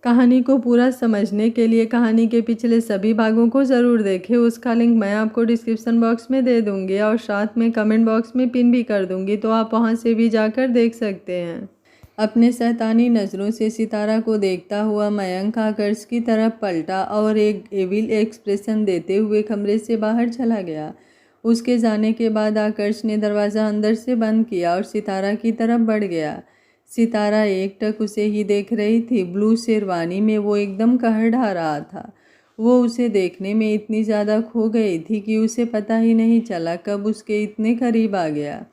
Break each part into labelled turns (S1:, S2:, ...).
S1: कहानी को पूरा समझने के लिए कहानी के पिछले सभी भागों को ज़रूर देखें। उसका लिंक मैं आपको डिस्क्रिप्शन बॉक्स में दे दूँगी और साथ में कमेंट बॉक्स में पिन भी कर दूँगी, तो आप वहाँ से भी जाकर देख सकते हैं। अपने शैतानी नज़रों से सितारा को देखता हुआ मयंक आकर्ष की तरफ पलटा और एक एविल एक्सप्रेशन देते हुए कमरे से बाहर चला गया। उसके जाने के बाद आकर्ष ने दरवाज़ा अंदर से बंद किया और सितारा की तरफ बढ़ गया। सितारा एकटक उसे ही देख रही थी। ब्लू शेरवानी में वो एकदम कहर ढा रहा था। वो उसे देखने में इतनी ज़्यादा खो गई थी कि उसे पता ही नहीं चला कब उसके इतने करीब आ गया।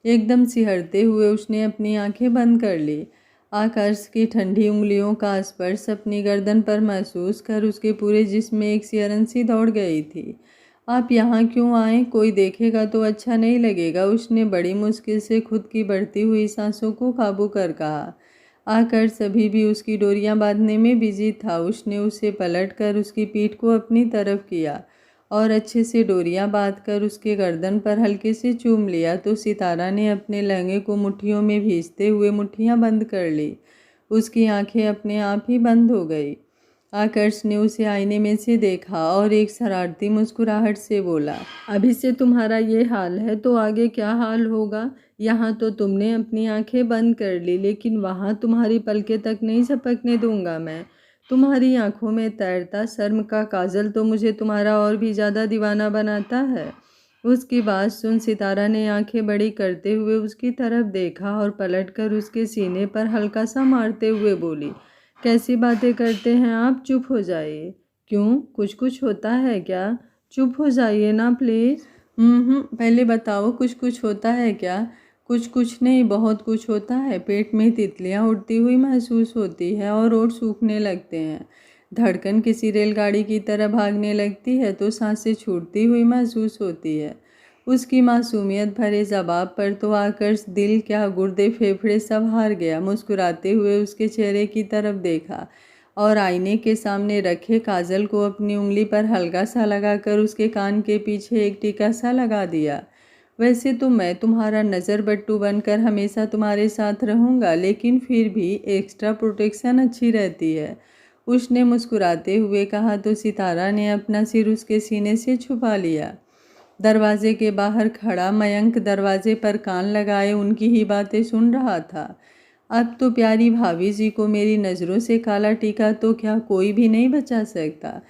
S1: एकदम सिहरते हुए उसने अपनी आंखें बंद कर ली। आकर्ष की ठंडी उंगलियों का स्पर्श अपनी गर्दन पर महसूस कर उसके पूरे जिस्म में एक सिहरन सी दौड़ गई थी। आप यहाँ क्यों आए? कोई देखेगा तो अच्छा नहीं लगेगा, उसने बड़ी मुश्किल से खुद की बढ़ती हुई सांसों को काबू कर कहा। आकर्ष अभी भी उसकी डोरियां बांधने में बिजी था। उसने उसे पलटकर उसकी पीठ को अपनी तरफ किया और अच्छे से डोरियां बांधकर उसके गर्दन पर हल्के से चूम लिया, तो सितारा ने अपने लहंगे को मुट्ठियों में भींचते हुए मुट्ठियां बंद कर ली। उसकी आंखें अपने आप ही बंद हो गई। आकर्ष ने उसे आईने में से देखा और एक शरारती मुस्कुराहट से बोला, अभी से तुम्हारा ये हाल है तो आगे क्या हाल होगा? यहाँ तो तुमने अपनी आंखें बंद कर ली, लेकिन वहाँ तुम्हारी पलकें तक नहीं झपकने दूंगा मैं। तुम्हारी आंखों में तैरता शर्म का काजल तो मुझे तुम्हारा और भी ज़्यादा दीवाना बनाता है। उसकी बात सुन सितारा ने आंखें बड़ी करते हुए उसकी तरफ देखा और पलटकर उसके सीने पर हल्का सा मारते हुए बोली, कैसी बातें करते हैं आप? चुप हो जाइए। क्यों, कुछ कुछ होता है क्या? चुप हो जाइए ना प्लीज़। पहले बताओ कुछ कुछ होता है क्या? कुछ कुछ नहीं, बहुत कुछ होता है। पेट में तितलियां उड़ती हुई महसूस होती है और ओठ सूखने लगते हैं। धड़कन किसी रेलगाड़ी की तरह भागने लगती है तो सांसें छूटती हुई महसूस होती है। उसकी मासूमियत भरे जवाब पर तो आकर्ष दिल क्या गुर्दे फेफड़े सब हार गया। मुस्कुराते हुए उसके चेहरे की तरफ देखा और आईने के सामने रखे काजल को अपनी उंगली पर हल्का सा लगाकर उसके कान के पीछे एक टीका सा लगा दिया। वैसे तो मैं तुम्हारा नज़र बट्टू बनकर हमेशा तुम्हारे साथ रहूँगा, लेकिन फिर भी एक्स्ट्रा प्रोटेक्शन अच्छी रहती है, उसने मुस्कुराते हुए कहा, तो सितारा ने अपना सिर उसके सीने से छुपा लिया। दरवाजे के बाहर खड़ा मयंक दरवाजे पर कान लगाए उनकी ही बातें सुन रहा था। अब तो प्यारी भाभी जी को मेरी नज़रों से काला टीका तो क्या कोई भी नहीं बचा सकता।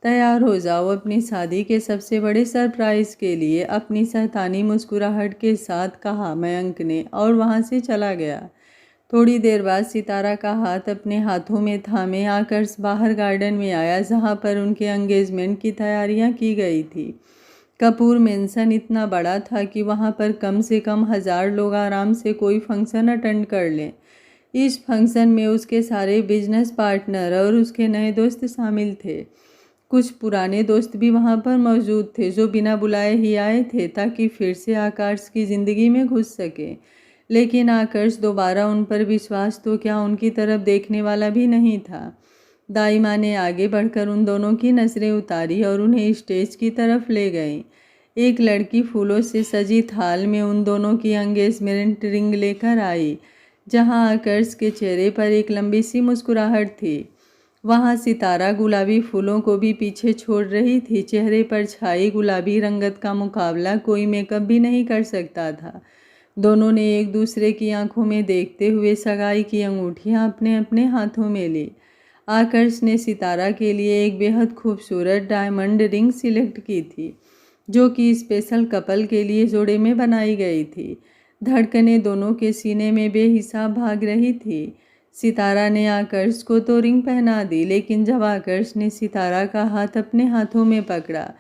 S1: तैयार हो जाओ अपनी शादी के सबसे बड़े सरप्राइज़ के लिए, अपनी शैतानी मुस्कुराहट के साथ कहा मयंक ने और वहाँ से चला गया। थोड़ी देर बाद सितारा का हाथ अपने हाथों में थामे आकर्ष बाहर गार्डन में आया, जहाँ पर उनके एंगेजमेंट की तैयारियाँ की गई थी। कपूर मेंशन इतना बड़ा था कि वहाँ पर कम से कम 1000 लोग आराम से कोई फंक्शन अटेंड कर लें। इस फंक्शन में उसके सारे बिजनेस पार्टनर और उसके नए दोस्त शामिल थे। कुछ पुराने दोस्त भी वहाँ पर मौजूद थे जो बिना बुलाए ही आए थे ताकि फिर से आकर्ष की ज़िंदगी में घुस सके। लेकिन आकर्ष दोबारा उन पर विश्वास तो क्या उनकी तरफ देखने वाला भी नहीं था। दाई माँ ने आगे बढ़कर उन दोनों की नज़रें उतारी और उन्हें स्टेज की तरफ ले गईं। एक लड़की फूलों से सजी थाल में उन दोनों की एंगेजमेंट रिंग लेकर आई, जहां आकर्ष के चेहरे पर एक लंबी सी मुस्कुराहट थी। वहां सितारा गुलाबी फूलों को भी पीछे छोड़ रही थी। चेहरे पर छाई गुलाबी रंगत का मुकाबला कोई मेकअप भी नहीं कर सकता था। दोनों ने एक दूसरे की आंखों में देखते हुए सगाई की अंगूठियां अपने अपने हाथों में ली। आकर्ष ने सितारा के लिए एक बेहद खूबसूरत डायमंड रिंग सिलेक्ट की थी, जो कि स्पेशल कपल के लिए जोड़े में बनाई गई थी। धड़कनें दोनों के सीने में बेहिसाब भाग रही थी। सितारा ने आकर्ष को तो रिंग पहना दी, लेकिन जब आकर्ष ने सितारा का हाथ अपने हाथों में पकड़ा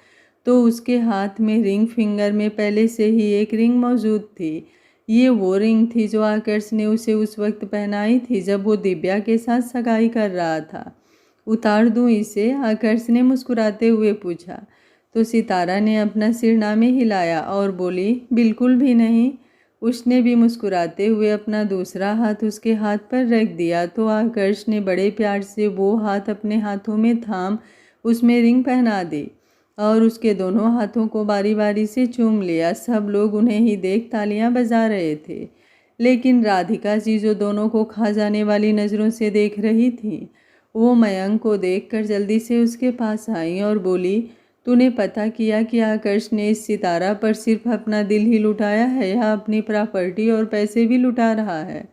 S1: तो उसके हाथ में रिंग फिंगर में पहले से ही एक रिंग मौजूद थी। ये वो रिंग थी जो आकर्ष ने उसे उस वक्त पहनाई थी जब वो दिव्या के साथ सगाई कर रहा था। उतार दूं इसे? आकर्ष ने मुस्कुराते हुए पूछा, तो सितारा ने अपना सिरनामे हिलाया और बोली, बिल्कुल भी नहीं। उसने भी मुस्कुराते हुए अपना दूसरा हाथ उसके हाथ पर रख दिया, तो आकर्ष ने बड़े प्यार से वो हाथ अपने हाथों में थाम उसमें रिंग पहना दी और उसके दोनों हाथों को बारी बारी से चूम लिया। सब लोग उन्हें ही देख तालियां बजा रहे थे, लेकिन राधिका जी जो दोनों को खा जाने वाली नज़रों से देख रही थी, वो मयंक को देखकर जल्दी से उसके पास आई और बोली, तूने पता किया कि आकर्ष ने इस सितारा पर सिर्फ अपना दिल ही लुटाया है या अपनी प्रॉपर्टी और पैसे भी लुटा रहा है।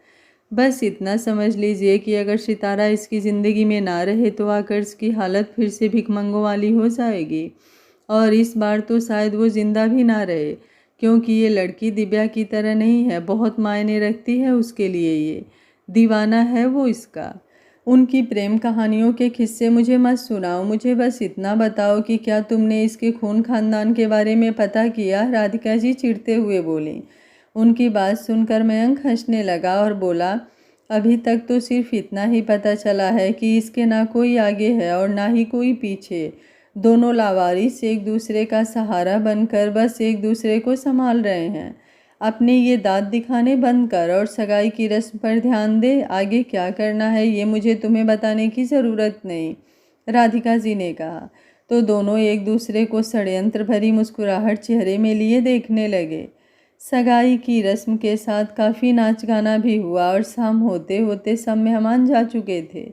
S1: बस इतना समझ लीजिए कि अगर सितारा इसकी ज़िंदगी में ना रहे तो आकर्ष की हालत फिर से भिखमंगों वाली हो जाएगी, और इस बार तो शायद वो जिंदा भी ना रहे, क्योंकि ये लड़की दिव्या की तरह नहीं है, बहुत मायने रखती है उसके लिए, ये दीवाना है वो इसका। उनकी प्रेम कहानियों के किस्से मुझे मत सुनाओ, मुझे बस इतना बताओ कि क्या तुमने इसके खून खानदान के बारे में पता किया, राधिका जी चिढ़ते हुए बोली। उनकी बात सुनकर मयंक हंसने लगा और बोला, अभी तक तो सिर्फ इतना ही पता चला है कि इसके ना कोई आगे है और ना ही कोई पीछे। दोनों लावारिस एक दूसरे का सहारा बनकर बस एक दूसरे को संभाल रहे हैं। अपने ये दांत दिखाने बंद कर और सगाई की रस्म पर ध्यान दे। आगे क्या करना है ये मुझे तुम्हें बताने की ज़रूरत नहीं, राधिका जी ने कहा। तो दोनों एक दूसरे को षड्यंत्र भरी मुस्कुराहट चेहरे में लिए देखने लगे। सगाई की रस्म के साथ काफ़ी नाच गाना भी हुआ और शाम होते होते सब मेहमान जा चुके थे।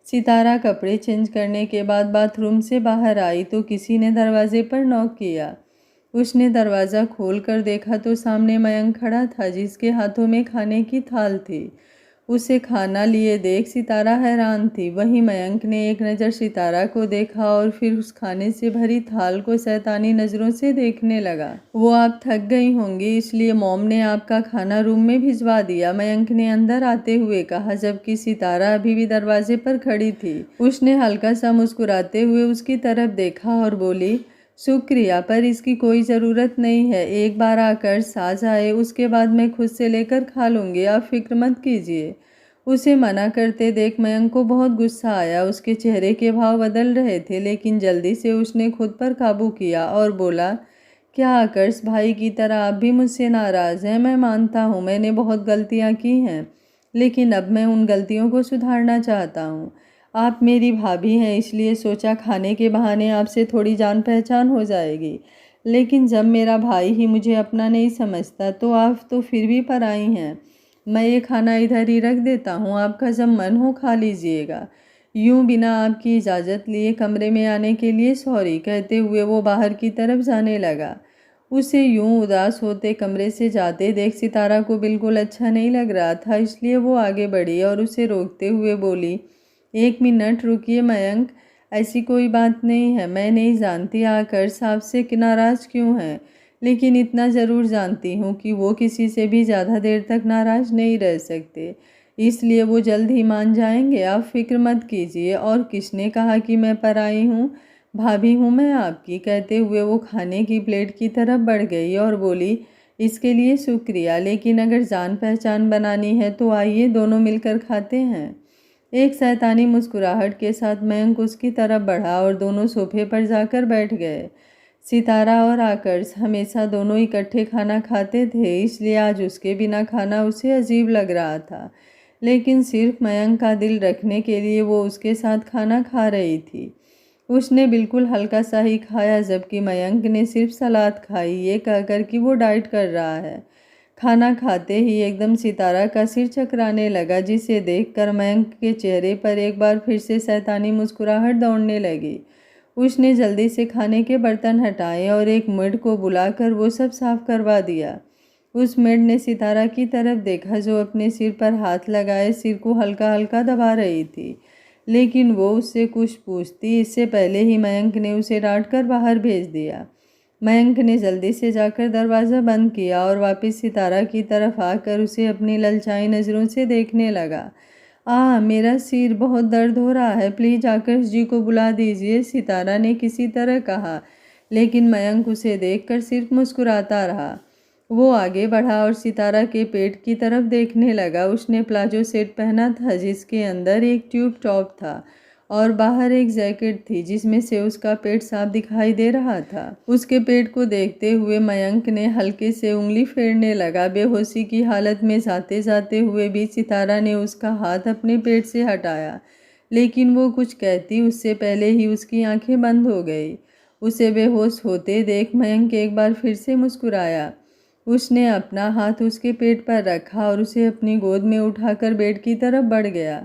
S1: सितारा कपड़े चेंज करने के बाद बाथरूम से बाहर आई तो किसी ने दरवाजे पर नॉक किया। उसने दरवाज़ा खोल कर देखा तो सामने मयंक खड़ा था, जिसके हाथों में खाने की थाल थी। उसे खाना लिए देख सितारा हैरान थी। वहीं मयंक ने एक नज़र सितारा को देखा और फिर उस खाने से भरी थाल को शैतानी नज़रों से देखने लगा। वो आप थक गई होंगी, इसलिए मॉम ने आपका खाना रूम में भिजवा दिया, मयंक ने अंदर आते हुए कहा, जबकि सितारा अभी भी दरवाजे पर खड़ी थी। उसने हल्का सा मुस्कुराते हुए उसकी तरफ देखा और बोली, शुक्रिया, पर इसकी कोई ज़रूरत नहीं है। एक बार आकर आ जाए उसके बाद मैं खुद से लेकर खा लूँगी, आप फिक्र मत कीजिए। उसे मना करते देख मयंक को बहुत गुस्सा आया। उसके चेहरे के भाव बदल रहे थे, लेकिन जल्दी से उसने खुद पर काबू किया और बोला, क्या आकर्ष भाई की तरह आप भी मुझसे नाराज़ हैं? मैं मानता हूँ मैंने बहुत गलतियाँ की हैं, लेकिन अब मैं उन गलतियों को सुधारना चाहता हूँ। आप मेरी भाभी हैं, इसलिए सोचा खाने के बहाने आपसे थोड़ी जान पहचान हो जाएगी, लेकिन जब मेरा भाई ही मुझे अपना नहीं समझता तो आप तो फिर भी पराई हैं। मैं ये खाना इधर ही रख देता हूँ, आपका जब मन हो खा लीजिएगा। यूँ बिना आपकी इजाज़त लिए कमरे में आने के लिए सॉरी कहते हुए वो बाहर की तरफ जाने लगा। उसे यूँ उदास होते कमरे से जाते देख सितारा को बिल्कुल अच्छा नहीं लग रहा था, इसलिए वो आगे बढ़ी और उसे रोकते हुए बोली, एक मिनट रुकिए मयंक, ऐसी कोई बात नहीं है। मैं नहीं जानती आकर्ष आपसे नाराज़ क्यों है, लेकिन इतना ज़रूर जानती हूँ कि वो किसी से भी ज़्यादा देर तक नाराज़ नहीं रह सकते, इसलिए वो जल्द ही मान जाएंगे, आप फिक्र मत कीजिए। और किसने कहा कि मैं पराई हूँ? भाभी हूँ मैं आपकी, कहते हुए वो खाने की प्लेट की तरफ बढ़ गई और बोली, इसके लिए शुक्रिया, लेकिन अगर जान पहचान बनानी है तो आइए दोनों मिलकर खाते हैं। एक शैतानी मुस्कुराहट के साथ मयंक उसकी तरफ बढ़ा और दोनों सोफे पर जाकर बैठ गए। सितारा और आकर्ष हमेशा दोनों इकट्ठे खाना खाते थे, इसलिए आज उसके बिना खाना उसे अजीब लग रहा था, लेकिन सिर्फ मयंक का दिल रखने के लिए वो उसके साथ खाना खा रही थी। उसने बिल्कुल हल्का सा ही खाया, जबकि मयंक ने सिर्फ सलाद खाई, ये कहकर कि वो डाइट कर रहा है। खाना खाते ही एकदम सितारा का सिर चकराने लगा, जिसे देखकर मयंक के चेहरे पर एक बार फिर से शैतानी मुस्कुराहट दौड़ने लगी। उसने जल्दी से खाने के बर्तन हटाए और एक मेड को बुलाकर वो सब साफ करवा दिया। उस मेड ने सितारा की तरफ देखा, जो अपने सिर पर हाथ लगाए सिर को हल्का हल्का दबा रही थी, लेकिन वो उससे कुछ पूछती इससे पहले ही मयंक ने उसे डांट कर बाहर भेज दिया। मयंक ने जल्दी से जाकर दरवाज़ा बंद किया और वापस सितारा की तरफ आकर उसे अपनी ललचाई नज़रों से देखने लगा। मेरा सिर बहुत दर्द हो रहा है, प्लीज़ आकर्ष जी को बुला दीजिए, सितारा ने किसी तरह कहा, लेकिन मयंक उसे देखकर सिर्फ मुस्कुराता रहा। वो आगे बढ़ा और सितारा के पेट की तरफ देखने लगा। उसने प्लाजो सेट पहना था, जिसके अंदर एक ट्यूब टॉप था और बाहर एक जैकेट थी, जिसमें से उसका पेट साफ दिखाई दे रहा था। उसके पेट को देखते हुए मयंक ने हल्के से उंगली फेरने लगा। बेहोशी की हालत में जाते जाते हुए भी सितारा ने उसका हाथ अपने पेट से हटाया, लेकिन वो कुछ कहती उससे पहले ही उसकी आंखें बंद हो गई। उसे बेहोश होते देख मयंक एक बार फिर से मुस्कुराया। उसने अपना हाथ उसके पेट पर रखा और उसे अपनी गोद में उठाकर बेड की तरफ बढ़ गया।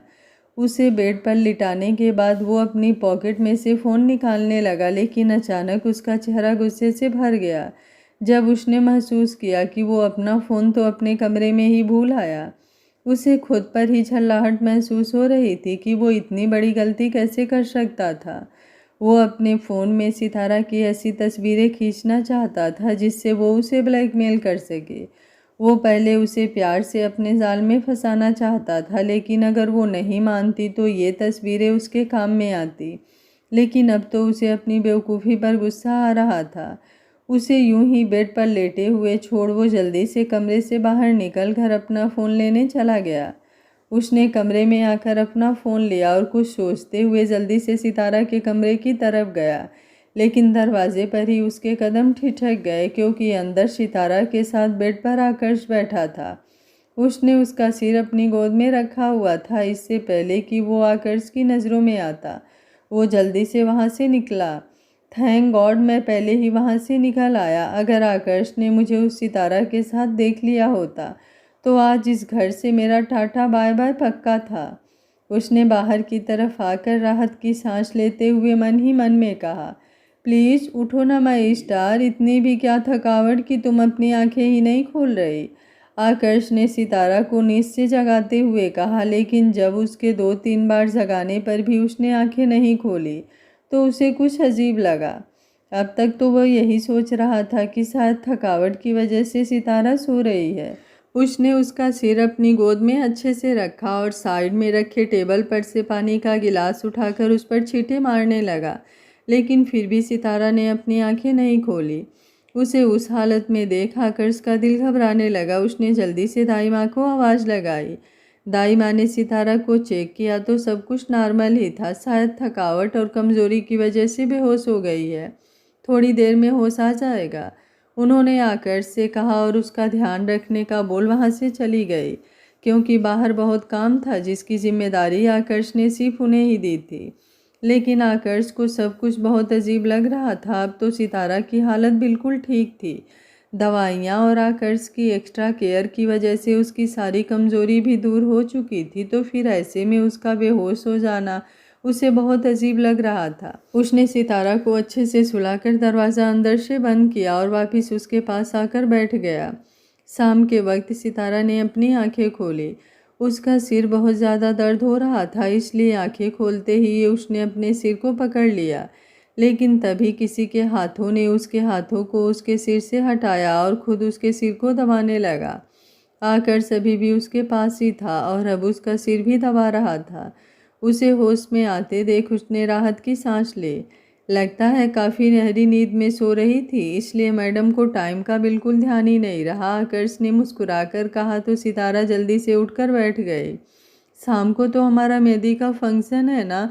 S1: उसे बेड पर लिटाने के बाद वो अपनी पॉकेट में से फ़ोन निकालने लगा, लेकिन अचानक उसका चेहरा गुस्से से भर गया जब उसने महसूस किया कि वो अपना फ़ोन तो अपने कमरे में ही भूल आया। उसे खुद पर ही झल्लाहट महसूस हो रही थी कि वो इतनी बड़ी गलती कैसे कर सकता था। वो अपने फ़ोन में सितारा की ऐसी तस्वीरें खींचना चाहता था जिससे वो उसे ब्लैकमेल कर सके। वो पहले उसे प्यार से अपने जाल में फंसाना चाहता था, लेकिन अगर वो नहीं मानती तो ये तस्वीरें उसके काम में आती। लेकिन अब तो उसे अपनी बेवकूफ़ी पर गुस्सा आ रहा था। उसे यूं ही बेड पर लेटे हुए छोड़ वो जल्दी से कमरे से बाहर निकल कर अपना फ़ोन लेने चला गया। उसने कमरे में आकर अपना फ़ोन लिया और कुछ सोचते हुए जल्दी से सितारा के कमरे की तरफ गया, लेकिन दरवाजे पर ही उसके कदम ठिठक गए क्योंकि अंदर सितारा के साथ बेड पर आकर्ष बैठा था। उसने उसका सिर अपनी गोद में रखा हुआ था। इससे पहले कि वो आकर्ष की नज़रों में आता, वो जल्दी से वहाँ से निकला। थैंक गॉड मैं पहले ही वहाँ से निकल आया। अगर आकर्ष ने मुझे उस सितारा के साथ देख लिया होता तो आज इस घर से मेरा टाटा बाय बाय पक्का था। उसने बाहर की तरफ आकर राहत की सांस लेते हुए मन ही मन में कहा, प्लीज़ उठो ना माय स्टार, इतनी भी क्या थकावट कि तुम अपनी आंखें ही नहीं खोल रही। आकर्ष ने सितारा को नींद से जगाते हुए कहा, लेकिन जब उसके 2-3 बार जगाने पर भी उसने आंखें नहीं खोली तो उसे कुछ अजीब लगा। अब तक तो वह यही सोच रहा था कि शायद थकावट की वजह से सितारा सो रही है। उसने उसका सिर अपनी गोद में अच्छे से रखा और साइड में रखे टेबल पर से पानी का गिलास उठाकर उस पर छींटे मारने लगा, लेकिन फिर भी सितारा ने अपनी आंखें नहीं खोली। उसे उस हालत में देख आकर्ष का दिल घबराने लगा। उसने जल्दी से दाई माँ को आवाज़ लगाई। दाई माँ ने सितारा को चेक किया तो सब कुछ नॉर्मल ही था, शायद थकावट और कमज़ोरी की वजह से बेहोश हो गई है, थोड़ी देर में होश आ जाएगा, उन्होंने आकर्ष से कहा और उसका ध्यान रखने का बोल वहाँ से चली गई, क्योंकि बाहर बहुत काम था जिसकी जिम्मेदारी आकर्ष ने सिर्फ उन्हें ही दी थी। लेकिन आकर्ष को सब कुछ बहुत अजीब लग रहा था। अब तो सितारा की हालत बिल्कुल ठीक थी। दवाइयाँ और आकर्ष की एक्स्ट्रा केयर की वजह से उसकी सारी कमज़ोरी भी दूर हो चुकी थी, तो फिर ऐसे में उसका बेहोश हो जाना उसे बहुत अजीब लग रहा था। उसने सितारा को अच्छे से सुलाकर दरवाज़ा अंदर से बंद किया और वापस उसके पास आकर बैठ गया। शाम के वक्त सितारा ने अपनी आंखें खोली। उसका सिर बहुत ज़्यादा दर्द हो रहा था, इसलिए आंखें खोलते ही उसने अपने सिर को पकड़ लिया, लेकिन तभी किसी के हाथों ने उसके हाथों को उसके सिर से हटाया और खुद उसके सिर को दबाने लगा। आकर्ष अभी भी उसके पास ही था और अब उसका सिर भी दबा रहा था। उसे होश में आते देख उसने राहत की सांस ली। लगता है काफ़ी गहरी नींद में सो रही थी, इसलिए मैडम को टाइम का बिल्कुल ध्यान ही नहीं रहा, आकर्ष ने मुस्कुराकर कहा तो सितारा जल्दी से उठकर बैठ गई। शाम को तो हमारा मेहंदी का फंक्शन है ना।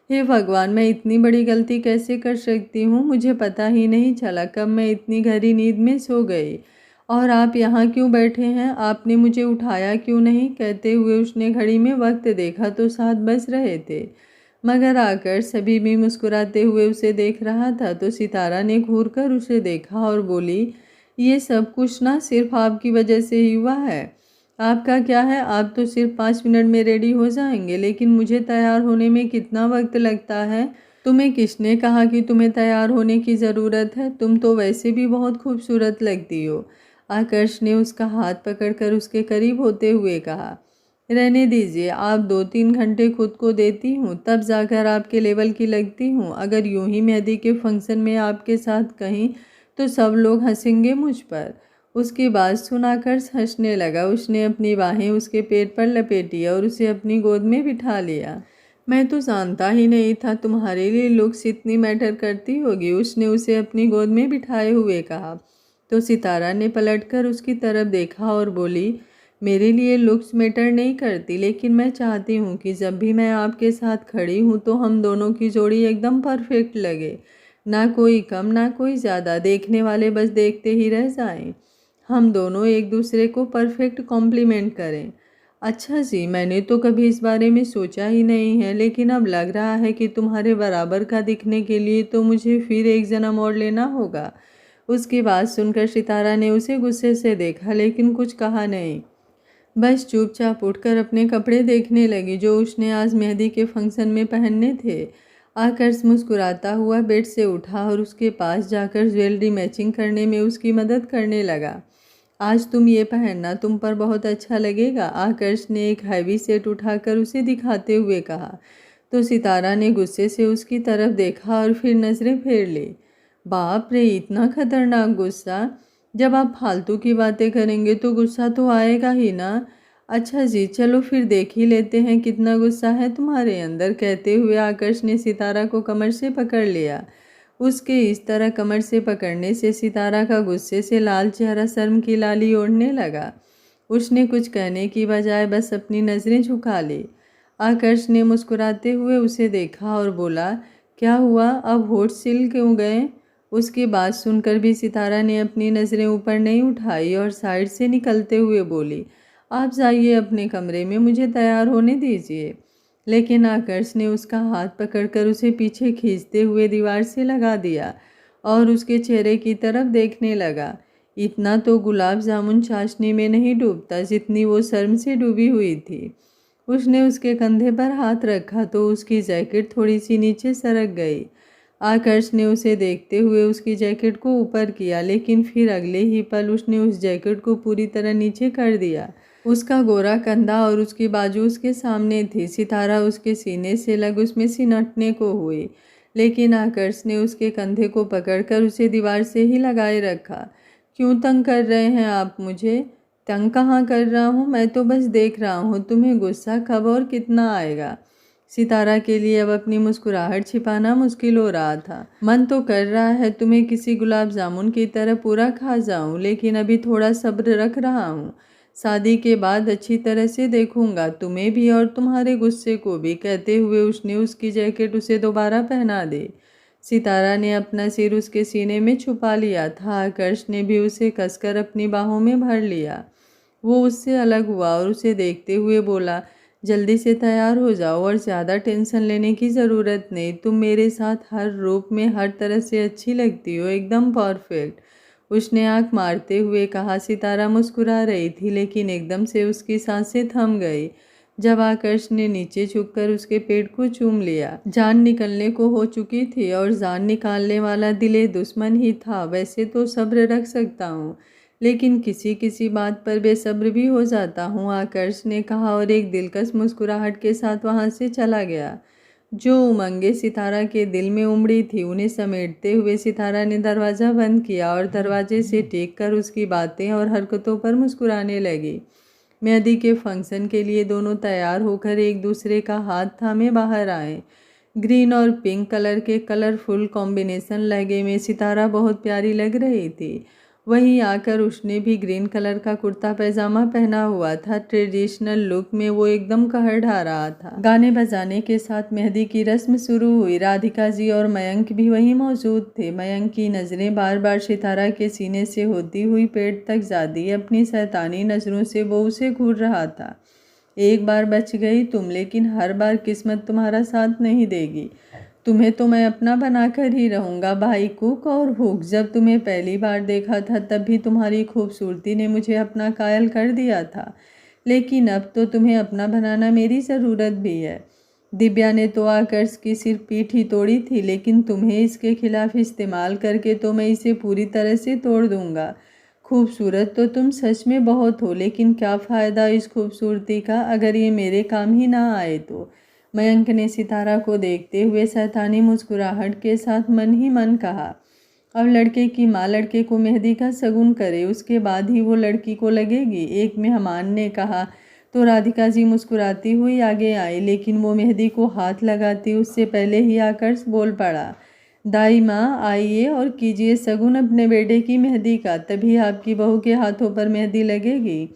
S1: हे भगवान, मैं इतनी बड़ी गलती कैसे कर सकती हूँ, मुझे पता ही नहीं चला कब मैं इतनी गहरी नींद में सो गई। और आप यहाँ क्यों बैठे हैं, आपने मुझे उठाया क्यों नहीं। कहते हुए उसने घड़ी में वक्त देखा तो 7 बज रहे थे, मगर आकर्ष अभी भी मुस्कुराते हुए उसे देख रहा था। तो सितारा ने घूर कर उसे देखा और बोली, ये सब कुछ ना सिर्फ आपकी वजह से ही हुआ है। आपका क्या है, आप तो सिर्फ 5 मिनट में रेडी हो जाएंगे, लेकिन मुझे तैयार होने में कितना वक्त लगता है। तुम्हें किसने कहा कि तुम्हें तैयार होने की ज़रूरत है, तुम तो वैसे भी बहुत खूबसूरत लगती हो। आकर्ष ने उसका हाथ पकड़कर उसके करीब होते हुए कहा, रहने दीजिए, आप 2-3 घंटे खुद को देती हूँ तब जाकर आपके लेवल की लगती हूँ। अगर यूं ही मेहंदी के फंक्शन में आपके साथ कहीं तो सब लोग हंसेंगे मुझ पर। उसकी बात सुनाकर हंसने लगा। उसने अपनी बाहें उसके पेट पर लपेटी और उसे अपनी गोद में बिठा लिया। मैं तो जानता ही नहीं था तुम्हारे लिए लुक्स इतनी मैटर करती होगी, उसने उसे अपनी गोद में बिठाए हुए कहा। तो सितारा ने पलटकर उसकी तरफ देखा और बोली, मेरे लिए लुक्स मैटर नहीं करती, लेकिन मैं चाहती हूँ कि जब भी मैं आपके साथ खड़ी हूँ तो हम दोनों की जोड़ी एकदम परफेक्ट लगे, ना कोई कम ना कोई ज़्यादा, देखने वाले बस देखते ही रह जाएं। हम दोनों एक दूसरे को परफेक्ट कॉम्प्लीमेंट करें। अच्छा जी, मैंने तो कभी इस बारे में सोचा ही नहीं है, लेकिन अब लग रहा है कि तुम्हारे बराबर का दिखने के लिए तो मुझे फिर एक जन्म और लेना होगा। उसकी बात सुनकर सितारा ने उसे गुस्से से देखा, लेकिन कुछ कहा नहीं। बस चुपचाप उठकर अपने कपड़े देखने लगी जो उसने आज मेहंदी के फंक्शन में पहनने थे। आकर्ष मुस्कुराता हुआ बेड से उठा और उसके पास जाकर ज्वेलरी मैचिंग करने में उसकी मदद करने लगा। आज तुम ये पहनना, तुम पर बहुत अच्छा लगेगा, आकर्ष ने एक हैवी सेट उठाकर उसे दिखाते हुए कहा। तो सितारा ने गुस्से से उसकी तरफ देखा और फिर नज़रें फेर ली। बाप रे, इतना खतरनाक गुस्सा! जब आप फालतू की बातें करेंगे तो गुस्सा तो आएगा ही ना। अच्छा जी, चलो फिर देख ही लेते हैं कितना गुस्सा है तुम्हारे अंदर, कहते हुए आकर्ष ने सितारा को कमर से पकड़ लिया। उसके इस तरह कमर से पकड़ने से सितारा का गुस्से से लाल चेहरा शर्म की लाली ओढ़ने लगा। उसने कुछ कहने की बजाय बस अपनी नज़रें झुका ली। आकर्ष ने मुस्कुराते हुए उसे देखा और बोला, क्या हुआ, अब होठ सिल क्यों गए? उसकी बात सुनकर भी सितारा ने अपनी नज़रें ऊपर नहीं उठाई और साइड से निकलते हुए बोली, आप जाइए अपने कमरे में, मुझे तैयार होने दीजिए। लेकिन आकर्ष ने उसका हाथ पकड़कर उसे पीछे खींचते हुए दीवार से लगा दिया और उसके चेहरे की तरफ देखने लगा। इतना तो गुलाब जामुन चाशनी में नहीं डूबता जितनी वो शर्म से डूबी हुई थी। उसने उसके कंधे पर हाथ रखा तो उसकी जैकेट थोड़ी सी नीचे सरक गई। आकर्ष ने उसे देखते हुए उसकी जैकेट को ऊपर किया, लेकिन फिर अगले ही पल उसने उस जैकेट को पूरी तरह नीचे कर दिया। उसका गोरा कंधा और उसकी बाजू उसके सामने थी। सितारा उसके सीने से लग उसमें सिमटने को हुई, लेकिन आकर्ष ने उसके कंधे को पकड़कर उसे दीवार से ही लगाए रखा। क्यों तंग कर रहे हैं आप मुझे? तंग कहाँ कर रहा हूँ, मैं तो बस देख रहा हूँ तुम्हें गुस्सा कब और कितना आएगा। सितारा के लिए अब अपनी मुस्कुराहट छिपाना मुश्किल हो रहा था। मन तो कर रहा है तुम्हें किसी गुलाब जामुन की तरह पूरा खा जाऊं, लेकिन अभी थोड़ा सब्र रख रहा हूँ। शादी के बाद अच्छी तरह से देखूंगा तुम्हें भी और तुम्हारे गुस्से को भी, कहते हुए उसने उसकी जैकेट उसे दोबारा पहना दी। सितारा ने अपना सिर उसके सीने में छुपा लिया था। आकर्ष ने भी उसे कसकर अपनी बाहों में भर लिया। वो उससे अलग हुआ और उसे देखते हुए बोला, जल्दी से तैयार हो जाओ और ज़्यादा टेंशन लेने की ज़रूरत नहीं। तुम मेरे साथ हर रूप में हर तरह से अच्छी लगती हो, एकदम परफेक्ट। उसने आंख मारते हुए कहा। सितारा मुस्कुरा रही थी, लेकिन एकदम से उसकी सांसें थम गई जब आकर्ष ने नीचे झुककर उसके पेट को चूम लिया। जान निकलने को हो चुकी थी और जान निकालने वाला दिले दुश्मन ही था। वैसे तो सब्र रख सकता हूँ, लेकिन किसी किसी बात पर बेसब्र भी हो जाता हूँ, आकर्ष ने कहा और एक दिलकश मुस्कुराहट के साथ वहाँ से चला गया। जो उमंगें सितारा के दिल में उमड़ी थी उन्हें समेटते हुए सितारा ने दरवाज़ा बंद किया और दरवाजे से टेक कर उसकी बातें और हरकतों पर मुस्कुराने लगी। मेहंदी के फंक्शन के लिए दोनों तैयार होकर एक दूसरे का हाथ थामे बाहर आए। ग्रीन और पिंक कलर के कलरफुल कॉम्बिनेशन लहंगे में सितारा बहुत प्यारी लग रही थी। वहीं आकर उसने भी ग्रीन कलर का कुर्ता पैजामा पहना हुआ था। ट्रेडिशनल लुक में वो एकदम कहर ढा रहा था। गाने बजाने के साथ मेहंदी की रस्म शुरू हुई। राधिका जी और मयंक भी वहीं मौजूद थे। मयंक की नज़रें बार बार सितारा के सीने से होती हुई पेट तक जा दी। अपनी शैतानी नज़रों से वो उसे घूर रहा था। एक बार बच गई तुम, लेकिन हर बार किस्मत तुम्हारा साथ नहीं देगी। तुम्हें तो मैं अपना बनाकर ही रहूँगा। भाई कुक और हुक, जब तुम्हें पहली बार देखा था तब भी तुम्हारी खूबसूरती ने मुझे अपना कायल कर दिया था, लेकिन अब तो तुम्हें अपना बनाना मेरी ज़रूरत भी है। दिव्या ने तो आकर्ष की सिर्फ पीठ ही तोड़ी थी, लेकिन तुम्हें इसके खिलाफ इस्तेमाल करके तो मैं इसे पूरी तरह से तोड़ दूँगा। खूबसूरत तो तुम सच में बहुत हो, लेकिन क्या फ़ायदा इस खूबसूरती का अगर ये मेरे काम ही ना आए तो। मयंक ने सितारा को देखते हुए शैतानी मुस्कुराहट के साथ मन ही मन कहा, अब लड़के की माँ लड़के को मेहंदी का शगुन करे, उसके बाद ही वो लड़की को लगेगी। एक मेहमान ने कहा तो राधिका जी मुस्कुराती हुई आगे आई, लेकिन वो मेहंदी को हाथ लगाती उससे पहले ही आकर्ष बोल पड़ा, दाई माँ आइए और कीजिए शगुन अपने बेटे की मेहंदी का, तभी आपकी बहू के हाथों पर मेहंदी लगेगी।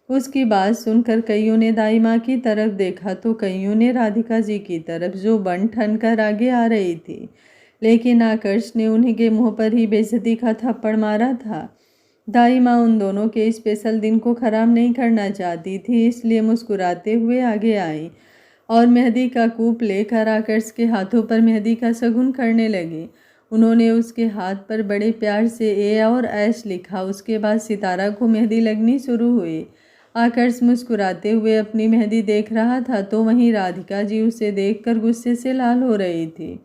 S1: उसकी बात सुनकर कईयों ने दाई माँ की तरफ देखा तो कईयों ने राधिका जी की तरफ, जो बन ठन कर आगे आ रही थी, लेकिन आकर्ष ने उन्हीं के मुंह पर ही बेइज्जती का थप्पड़ मारा था। दाई माँ उन दोनों के स्पेशल दिन को खराब नहीं करना चाहती थी, इसलिए मुस्कुराते हुए आगे आई और मेहंदी का कूप लेकर आकर्ष के हाथों पर मेहंदी का शगुन करने लगी। उन्होंने उसके हाथ पर बड़े प्यार से ए और ऐश लिखा। उसके बाद सितारा को मेहंदी लगनी शुरू हुई। आकर्ष मुस्कुराते हुए अपनी मेहंदी देख रहा था तो वहीं राधिका जी उसे देखकर गुस्से से लाल हो रही थी।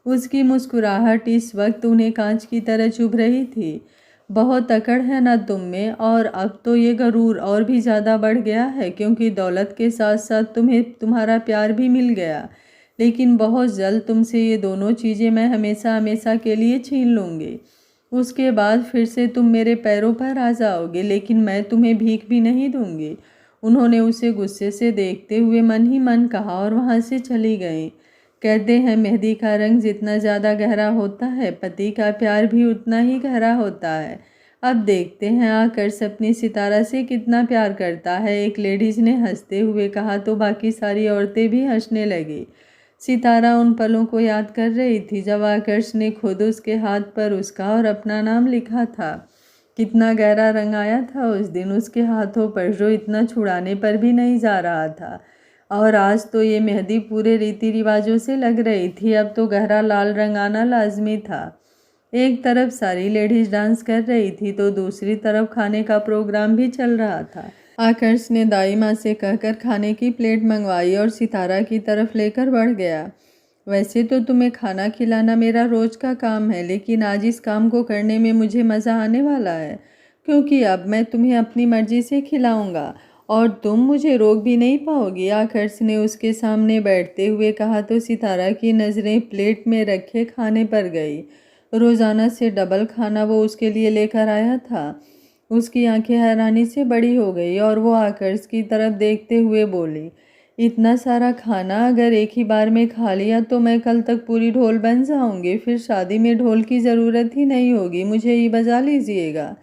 S1: उसकी मुस्कुराहट इस वक्त उन्हें कांच की तरह चुभ रही थी। बहुत अकड़ है ना तुम में, और अब तो ये गरूर और भी ज़्यादा बढ़ गया है क्योंकि दौलत के साथ साथ तुम्हें तुम्हारा प्यार भी मिल गया। लेकिन बहुत जल्द तुमसे ये दोनों चीज़ें मैं हमेशा हमेशा के लिए छीन लूँगी। उसके बाद फिर से तुम मेरे पैरों पर आ जाओगे, लेकिन मैं तुम्हें भीख भी नहीं दूंगी। उन्होंने उसे गुस्से से देखते हुए मन ही मन कहा और वहाँ से चली गई। कहते हैं मेहंदी का रंग जितना ज़्यादा गहरा होता है, पति का प्यार भी उतना ही गहरा होता है। अब देखते हैं आकर्ष अपनी सितारा से कितना प्यार करता है। एक लेडीज ने हंसते हुए कहा तो बाकी सारी औरतें भी हंसने लगी। सितारा उन पलों को याद कर रही थी जब आकर्ष ने खुद उसके हाथ पर उसका और अपना नाम लिखा था। कितना गहरा रंग आया था उस दिन उसके हाथों पर, जो इतना छुड़ाने पर भी नहीं जा रहा था। और आज तो ये मेहंदी पूरे रीति रिवाजों से लग रही थी। अब तो गहरा लाल रंग आना लाजमी था। एक तरफ सारी लेडीज डांस कर रही थी तो दूसरी तरफ खाने का प्रोग्राम भी चल रहा था। आकर्ष ने दाई माँ से कहकर खाने की प्लेट मंगवाई और सितारा की तरफ लेकर बढ़ गया। वैसे तो तुम्हें खाना खिलाना मेरा रोज का काम है, लेकिन आज इस काम को करने में मुझे मज़ा आने वाला है, क्योंकि अब मैं तुम्हें अपनी मर्जी से खिलाऊंगा और तुम मुझे रोक भी नहीं पाओगी। आकर्ष ने उसके सामने बैठते हुए कहा तो सितारा की नज़रें प्लेट में रखे खाने पर गई। रोज़ाना से डबल खाना वो उसके लिए लेकर आया था। उसकी आंखें हैरानी से बड़ी हो गई और वो आकर्ष की तरफ देखते हुए बोली, इतना सारा खाना अगर एक ही बार में खा लिया तो मैं कल तक पूरी ढोल बन जाऊंगी। फिर शादी में ढोल की ज़रूरत ही नहीं होगी, मुझे ही बजा लीजिएगा।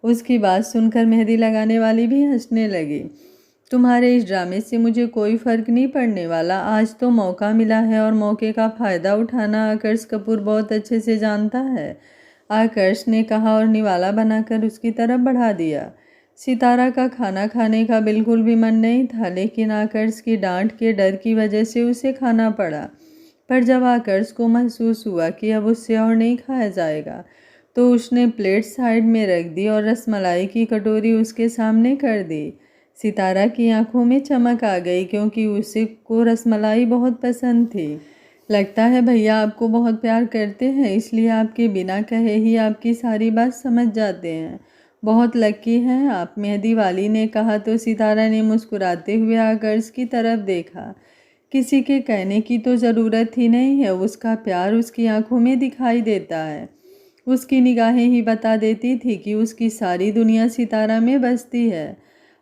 S1: उसकी बात सुनकर मेहंदी लगाने वाली भी हंसने लगी। तुम्हारे इस ड्रामे से मुझे कोई फ़र्क नहीं पड़ने वाला। आज तो मौका मिला है और मौके का फ़ायदा उठाना आकर्ष कपूर बहुत अच्छे से जानता है। आकर्ष ने कहा और निवाला बनाकर उसकी तरफ बढ़ा दिया। सितारा का खाना खाने का बिल्कुल भी मन नहीं था, लेकिन आकर्ष की डांट के डर की वजह से उसे खाना पड़ा। पर जब आकर्ष को महसूस हुआ कि अब उससे और नहीं खाया जाएगा तो उसने प्लेट साइड में रख दी और रसमलाई की कटोरी उसके सामने कर दी। सितारा की आंखों में चमक आ गई क्योंकि उसे को रसमलाई बहुत पसंद थी। लगता है भैया आपको बहुत प्यार करते हैं, इसलिए आपके बिना कहे ही आपकी सारी बात समझ जाते हैं। बहुत लकी हैं आप, मेहंदी वाली ने कहा तो सितारा ने मुस्कुराते हुए आकर्ष की तरफ देखा। किसी के कहने की तो ज़रूरत ही नहीं है, उसका प्यार उसकी आंखों में दिखाई देता है। उसकी निगाहें ही बता देती थी कि उसकी सारी दुनिया सितारा में बसती है।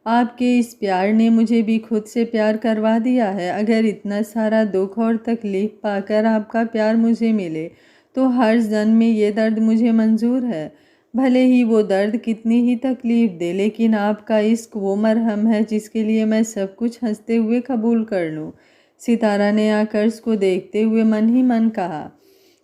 S1: आपके इस प्यार ने मुझे भी खुद से प्यार करवा दिया है। अगर इतना सारा दुख और तकलीफ़ पाकर आपका प्यार मुझे मिले तो हर जन्म में ये दर्द मुझे मंजूर है। भले ही वो दर्द कितनी ही तकलीफ़ दे, लेकिन आपका इश्क वो मरहम है जिसके लिए मैं सब कुछ हंसते हुए कबूल कर लूँ। सितारा ने आकर्ष को देखते हुए मन ही मन कहा।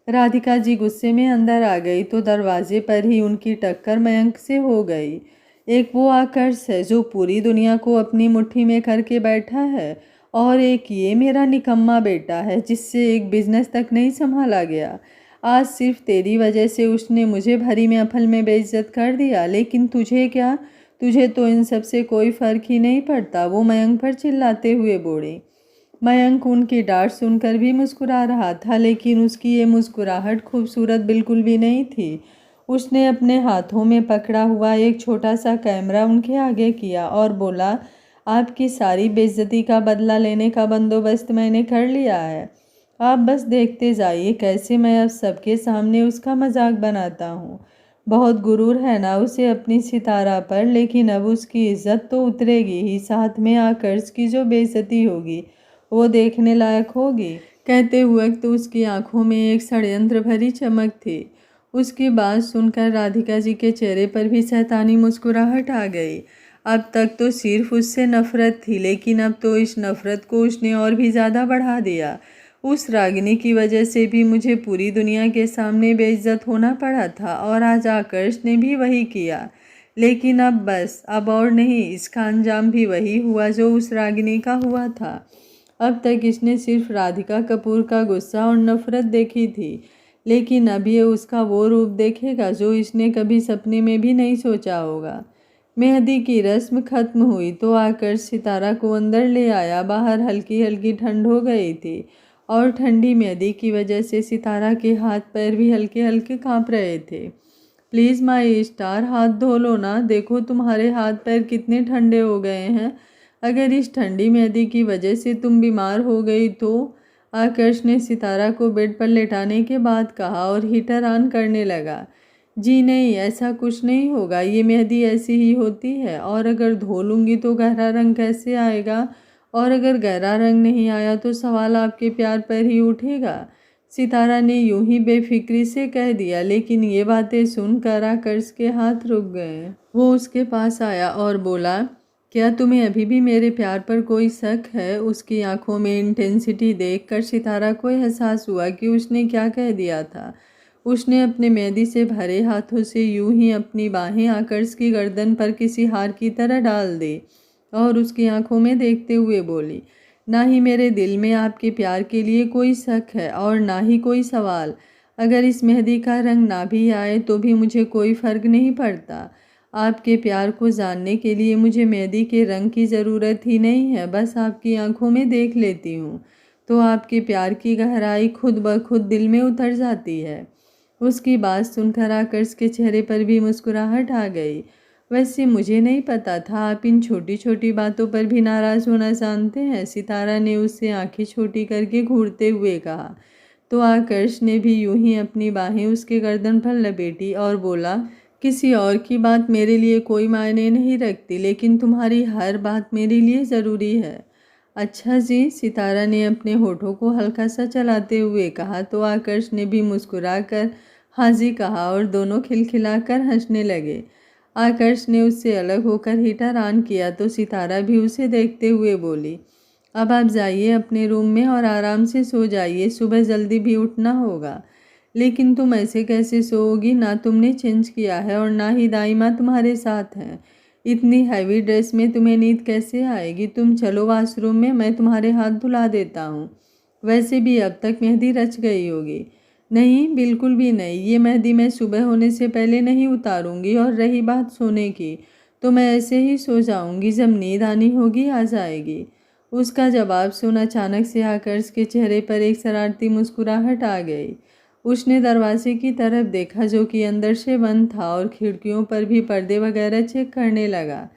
S1: राधिका जी गुस्से में अंदर आ गई तो दरवाजे पर ही उनकी टक्कर मयंक से हो गई। एक वो आकर्ष है जो पूरी दुनिया को अपनी मुट्ठी में करके बैठा है, और एक ये मेरा निकम्मा बेटा है जिससे एक बिजनेस तक नहीं संभाला गया। आज सिर्फ तेरी वजह से उसने मुझे भरी महफिल में बेइज्जत कर दिया, लेकिन तुझे क्या, तुझे तो इन सब से कोई फ़र्क ही नहीं पड़ता। वो मयंक पर चिल्लाते हुए बोली। मयंक उनकी डांट सुनकर भी मुस्कुरा रहा था, लेकिन उसकी ये मुस्कुराहट खूबसूरत बिल्कुल भी नहीं थी। उसने अपने हाथों में पकड़ा हुआ एक छोटा सा कैमरा उनके आगे किया और बोला, आपकी सारी बेइज्जती का बदला लेने का बंदोबस्त मैंने कर लिया है। आप बस देखते जाइए कैसे मैं अब सबके सामने उसका मजाक बनाता हूँ। बहुत गुरूर है ना उसे अपनी सितारा पर, लेकिन अब उसकी इज्जत तो उतरेगी ही, साथ में आकर्ष की जो बेइज्जती होगी वो देखने लायक होगी। कहते हुए तो उसकी आंखों में एक षड्यंत्र भरी चमक थी। उसकी बात सुनकर राधिका जी के चेहरे पर भी शैतानी मुस्कुराहट आ गई। अब तक तो सिर्फ उससे नफरत थी, लेकिन अब तो इस नफरत को उसने और भी ज़्यादा बढ़ा दिया। उस रागिनी की वजह से भी मुझे पूरी दुनिया के सामने बेइज्जत होना पड़ा था, और आज आकर्ष ने भी वही किया। लेकिन अब बस, अब और नहीं, इसका अंजाम भी वही हुआ जो उस रागिनी का हुआ था। अब तक इसने सिर्फ राधिका कपूर का गुस्सा और नफरत देखी थी, लेकिन अब ये उसका वो रूप देखेगा जो इसने कभी सपने में भी नहीं सोचा होगा। मेहंदी की रस्म खत्म हुई तो आकर सितारा को अंदर ले आया। बाहर हल्की हल्की ठंड हो गई थी और ठंडी मेहंदी की वजह से सितारा के हाथ पैर भी हल्के हल्के कांप रहे थे। प्लीज़ माई स्टार, हाथ धो लो ना, देखो तुम्हारे हाथ पैर कितने ठंडे हो गए हैं। अगर इस ठंडी मेहंदी की वजह से तुम बीमार हो गई तो। आकर्ष ने सितारा को बेड पर लेटाने के बाद कहा और हीटर ऑन करने लगा। जी नहीं, ऐसा कुछ नहीं होगा, ये मेहंदी ऐसी ही होती है। और अगर धो लूँगी तो गहरा रंग कैसे आएगा? और अगर गहरा रंग नहीं आया तो सवाल आपके प्यार पर ही उठेगा। सितारा ने यूं ही बेफिक्री से कह दिया, लेकिन ये बातें सुनकर आकर्ष के हाथ रुक गए। वो उसके पास आया और बोला, क्या तुम्हें अभी भी मेरे प्यार पर कोई शक है? उसकी आंखों में इंटेंसिटी देखकर सितारा को एहसास हुआ कि उसने क्या कह दिया था। उसने अपने मेहंदी से भरे हाथों से यूं ही अपनी बाहें आकर्ष की गर्दन पर किसी हार की तरह डाल दी और उसकी आंखों में देखते हुए बोली, ना ही मेरे दिल में आपके प्यार के लिए कोई शक है और ना ही कोई सवाल। अगर इस मेहंदी का रंग ना भी आए तो भी मुझे कोई फ़र्क नहीं पड़ता। आपके प्यार को जानने के लिए मुझे मेहंदी के रंग की ज़रूरत ही नहीं है, बस आपकी आंखों में देख लेती हूँ तो आपके प्यार की गहराई खुद ब खुद दिल में उतर जाती है। उसकी बात सुनकर आकर्ष के चेहरे पर भी मुस्कुराहट आ गई। वैसे मुझे नहीं पता था आप इन छोटी छोटी बातों पर भी नाराज़ होना जानते हैं, सितारा ने उससे आंखें छोटी करके घूरते हुए कहा। तो आकर्ष ने भी यूं ही अपनी बाहें उसके गर्दन पर लपेटी और बोला, किसी और की बात मेरे लिए कोई मायने नहीं रखती, लेकिन तुम्हारी हर बात मेरे लिए ज़रूरी है। अच्छा जी, सितारा ने अपने होठों को हल्का सा चलाते हुए कहा। तो आकर्ष ने भी मुस्कुराकर हाँ जी कहा और दोनों खिलखिलाकर हंसने लगे। आकर्ष ने उससे अलग होकर हीटर ऑन किया तो सितारा भी उसे देखते हुए बोली, अब आप जाइए अपने रूम में और आराम से सो जाइए, सुबह जल्दी भी उठना होगा। लेकिन तुम ऐसे कैसे सोओगी? ना तुमने चेंज किया है और ना ही दाई माँ तुम्हारे साथ हैं। इतनी हैवी ड्रेस में तुम्हें नींद कैसे आएगी? तुम चलो वॉशरूम में, मैं तुम्हारे हाथ धुला देता हूँ। वैसे भी अब तक मेहंदी रच गई होगी। नहीं, बिल्कुल भी नहीं, ये मेहंदी मैं सुबह होने से पहले नहीं उतारूंगी। और रही बात सोने की, तो मैं ऐसे ही सो जाऊंगी, जब नींद आनी होगी आ जाएगी। उसका जवाब सुन अचानक से आकर्ष के चेहरे पर एक शरारती मुस्कुराहट आ गई। उसने दरवाजे की तरफ देखा जो कि अंदर से बंद था और खिड़कियों पर भी पर्दे वगैरह चेक करने लगा।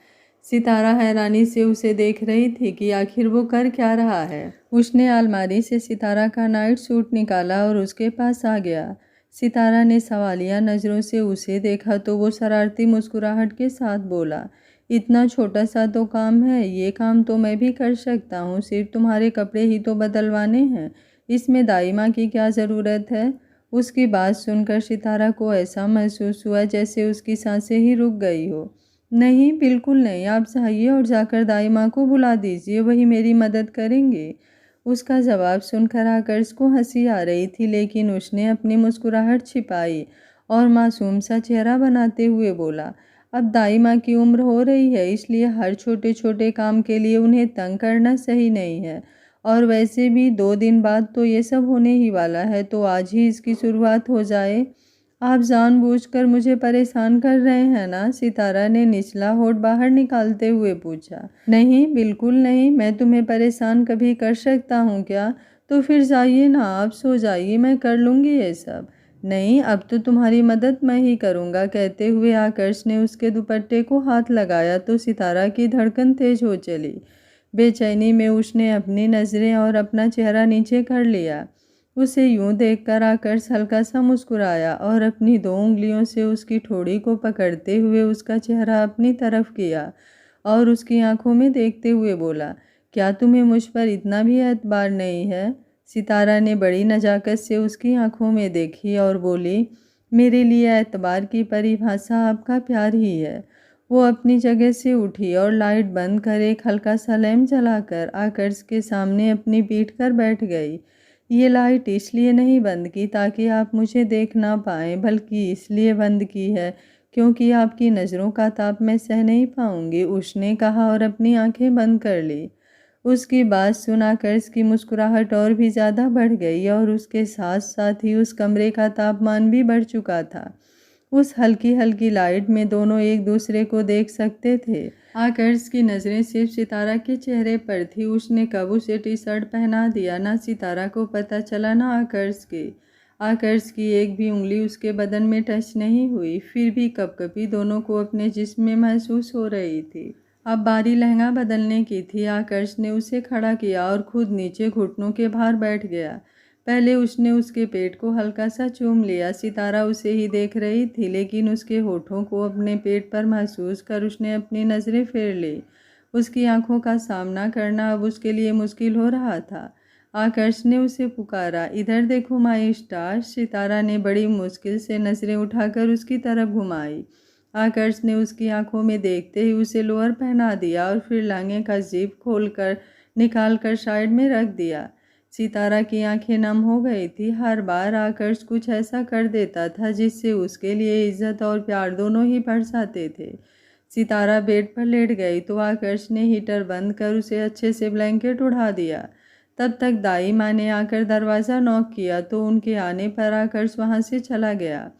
S1: सितारा हैरानी से उसे देख रही थी कि आखिर वो कर क्या रहा है। उसने अलमारी से सितारा का नाइट सूट निकाला और उसके पास आ गया। सितारा ने सवालिया नज़रों से उसे देखा तो वो शरारती मुस्कुराहट के साथ बोला, इतना छोटा सा तो काम है, ये काम तो मैं भी कर सकता हूँ, सिर्फ तुम्हारे कपड़े ही तो बदलवाने हैं, इसमें दाई माँ की क्या ज़रूरत है? उसकी बात सुनकर सितारा को ऐसा महसूस हुआ जैसे उसकी सांसें ही रुक गई हो। नहीं, बिल्कुल नहीं, आप जाइए और जाकर दाई माँ को बुला दीजिए, वही मेरी मदद करेंगे। उसका जवाब सुनकर आकर्ष को हंसी आ रही थी, लेकिन उसने अपनी मुस्कुराहट छिपाई और मासूम सा चेहरा बनाते हुए बोला, अब दाई माँ की उम्र हो रही है, इसलिए हर छोटे छोटे काम के लिए उन्हें तंग करना सही नहीं है। और वैसे भी 2 दिन बाद तो ये सब होने ही वाला है, तो आज ही इसकी शुरुआत हो जाए। आप जानबूझकर मुझे परेशान कर रहे हैं ना? सितारा ने निचला होठ बाहर निकालते हुए पूछा। नहीं, बिल्कुल नहीं, मैं तुम्हें परेशान कभी कर सकता हूँ क्या? तो फिर जाइए ना, आप सो जाइए, मैं कर लूँगी ये सब। नहीं, अब तो तुम्हारी मदद मैं ही करूँगा। कहते हुए आकर्ष ने उसके दुपट्टे को हाथ लगाया तो सितारा की धड़कन तेज हो चली। बेचैनी में उसने अपनी नज़रें और अपना चेहरा नीचे कर लिया। उसे यूं देखकर आकर्ष हल्का सा मुस्कुराया और अपनी 2 उंगलियों से उसकी ठोड़ी को पकड़ते हुए उसका चेहरा अपनी तरफ किया और उसकी आंखों में देखते हुए बोला, क्या तुम्हें मुझ पर इतना भी एतबार नहीं है? सितारा ने बड़ी नज़ाकत से उसकी आंखों में देखी और बोली, मेरे लिए एतबार की परिभाषा आपका प्यार ही है। वो अपनी जगह से उठी और लाइट बंद कर एक हल्का सा लैम्प जलाकर आकर्ष के सामने अपनी पीठ कर बैठ गई। ये लाइट इसलिए नहीं बंद की ताकि आप मुझे देख ना पाएँ, बल्कि इसलिए बंद की है क्योंकि आपकी नज़रों का ताप मैं सह नहीं पाऊँगी, उसने कहा और अपनी आंखें बंद कर ली। उसकी बात सुनाकर इसकी मुस्कुराहट और भी ज़्यादा बढ़ गई और उसके साथ साथ ही उस कमरे का तापमान भी बढ़ चुका था। उस हल्की हल्की लाइट में दोनों एक दूसरे को देख सकते थे। आकर्ष की नज़रें सिर्फ सितारा के चेहरे पर थी। उसने कब उसे टी शर्ट पहना दिया, ना सितारा को पता चला ना आकर्ष के। आकर्ष की एक भी उंगली उसके बदन में टच नहीं हुई, फिर भी कपकपी दोनों को अपने जिस्म में महसूस हो रही थी। अब बारी लहंगा बदलने की थी। आकर्ष ने उसे खड़ा किया और खुद नीचे घुटनों के भार बैठ गया। पहले उसने उसके पेट को हल्का सा चूम लिया। सितारा उसे ही देख रही थी, लेकिन उसके होठों को अपने पेट पर महसूस कर उसने अपनी नज़रें फेर ली। उसकी आंखों का सामना करना अब उसके लिए मुश्किल हो रहा था। आकर्ष ने उसे पुकारा, इधर देखो माई स्टार। सितारा ने बड़ी मुश्किल से नज़रें उठाकर उसकी तरफ घुमाई। आकर्ष ने उसकी आंखों में देखते ही उसे लोअर पहना दिया और फिर लहंगे का जिप खोलकर निकालकर साइड में रख दिया। सितारा की आंखें नम हो गई थी। हर बार आकर्ष कुछ ऐसा कर देता था जिससे उसके लिए इज्जत और प्यार दोनों ही बरसाते थे। सितारा बेड पर लेट गई तो आकर्ष ने हीटर बंद कर उसे अच्छे से ब्लैंकेट उड़ा दिया। तब तक दाई माँ ने आकर दरवाज़ा नॉक किया तो उनके आने पर आकर्ष वहाँ से चला गया।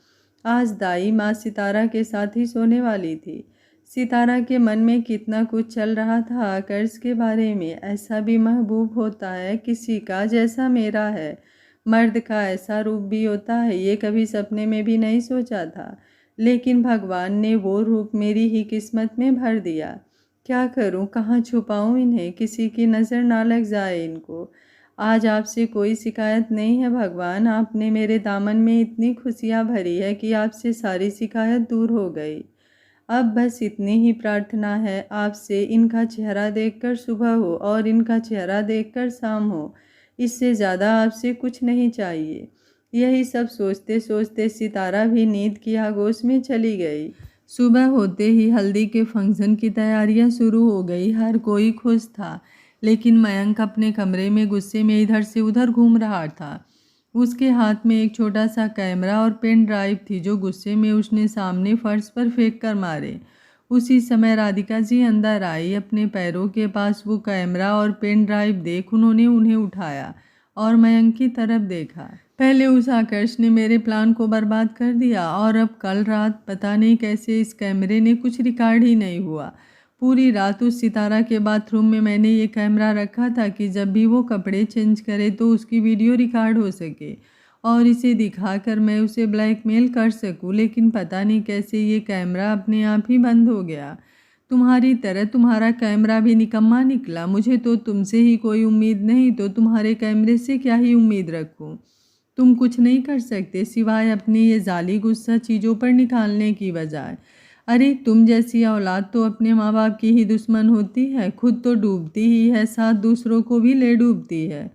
S1: आज दाई माँ सितारा के साथ ही सोने वाली थी। सितारा के मन में कितना कुछ चल रहा था आकर्ष के बारे में। ऐसा भी महबूब होता है किसी का जैसा मेरा है। मर्द का ऐसा रूप भी होता है, ये कभी सपने में भी नहीं सोचा था, लेकिन भगवान ने वो रूप मेरी ही किस्मत में भर दिया। क्या करूं, कहाँ छुपाऊं इन्हें, किसी की नज़र ना लग जाए इनको। आज आपसे कोई शिकायत नहीं है भगवान, आपने मेरे दामन में इतनी खुशियाँ भरी है कि आपसे सारी शिकायत दूर हो गई। अब बस इतनी ही प्रार्थना है आपसे, इनका चेहरा देखकर सुबह हो और इनका चेहरा देखकर शाम हो। इससे ज़्यादा आपसे कुछ नहीं चाहिए। यही सब सोचते सोचते सितारा भी नींद की आगोश में चली गई। सुबह होते ही हल्दी के फंक्शन की तैयारियां शुरू हो गई। हर कोई खुश था, लेकिन मयंक अपने कमरे में गुस्से में इधर से उधर घूम रहा था। उसके हाथ में एक छोटा सा कैमरा और पेन ड्राइव थी जो गुस्से में उसने सामने फर्श पर फेंक कर मारे। उसी समय राधिका जी अंदर आई। अपने पैरों के पास वो कैमरा और पेन ड्राइव देख उन्होंने उन्हें उठाया और मयंक की तरफ देखा। पहले उस आकर्ष ने मेरे प्लान को बर्बाद कर दिया और अब कल रात पता नहीं कैसे इस कैमरे ने कुछ रिकॉर्ड ही नहीं हुआ। पूरी रात उस सितारा के बाथरूम में मैंने ये कैमरा रखा था कि जब भी वो कपड़े चेंज करे तो उसकी वीडियो रिकॉर्ड हो सके और इसे दिखाकर मैं उसे ब्लैकमेल कर सकूं, लेकिन पता नहीं कैसे ये कैमरा अपने आप ही बंद हो गया। तुम्हारी तरह तुम्हारा कैमरा भी निकम्मा निकला। मुझे तो तुमसे ही कोई उम्मीद नहीं, तो तुम्हारे कैमरे से क्या ही उम्मीद रखूं। तुम कुछ नहीं कर सकते सिवाय अपनी ये जाली गुस्सा चीज़ों पर निकालने की बजाय। अरे तुम जैसी औलाद तो अपने माँ बाप की ही दुश्मन होती है, खुद तो डूबती ही है, साथ दूसरों को भी ले डूबती है।